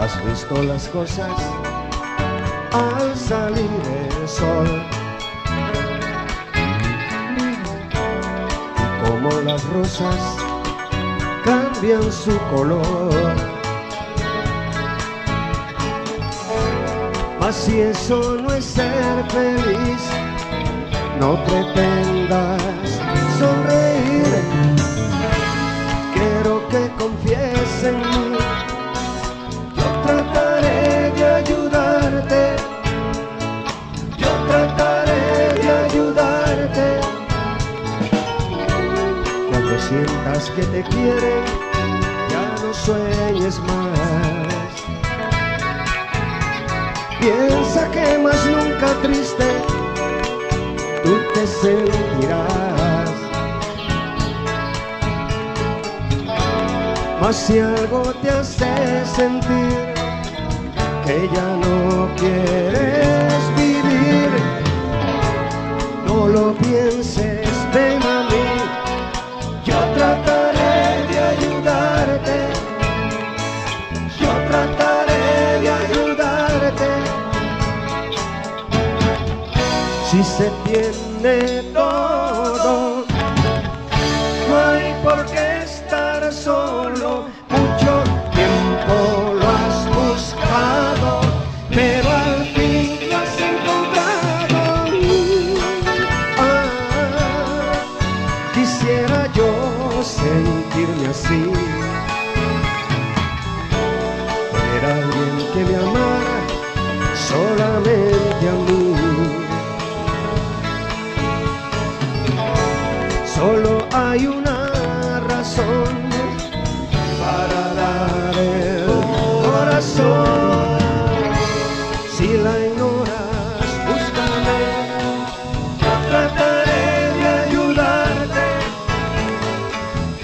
Has visto las cosas al salir el sol, y como las rosas cambian su color. Mas si eso no es ser feliz, no pretendas sonreír. Quiero que confíes en mí, yo trataré de ayudarte, yo trataré de ayudarte. Cuando sientas que te quieren, ya no sueñes más. Piensa que más nunca triste tú te sentirás. Mas si algo te hace sentir que ya no quieres vivir, no lo pienses, ven a mí, yo trataré de ayudarte, yo trataré de ayudarte. Si se tiene todo, no hay por qué estar solo. Mucho tiempo lo has buscado, pero al fin lo has encontrado. Quisiera yo sentirme así, tener a alguien que me amara solamente a mí. Solo hay una razón para dar el corazón. Si la ignoras, búscame, yo trataré de ayudarte,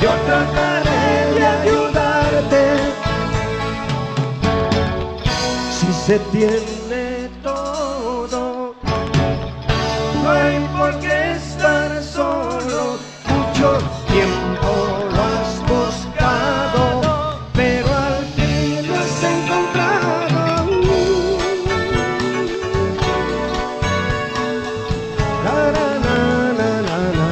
yo trataré de ayudarte. Si se tiene todo, no hay por qué estar solo. Mucho tiempo lo has buscado, pero al fin lo has encontrado. La, la, la, la, la, la.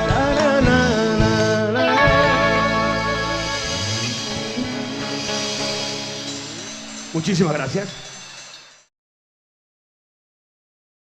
La, la, la, la, la. Muchísimas gracias.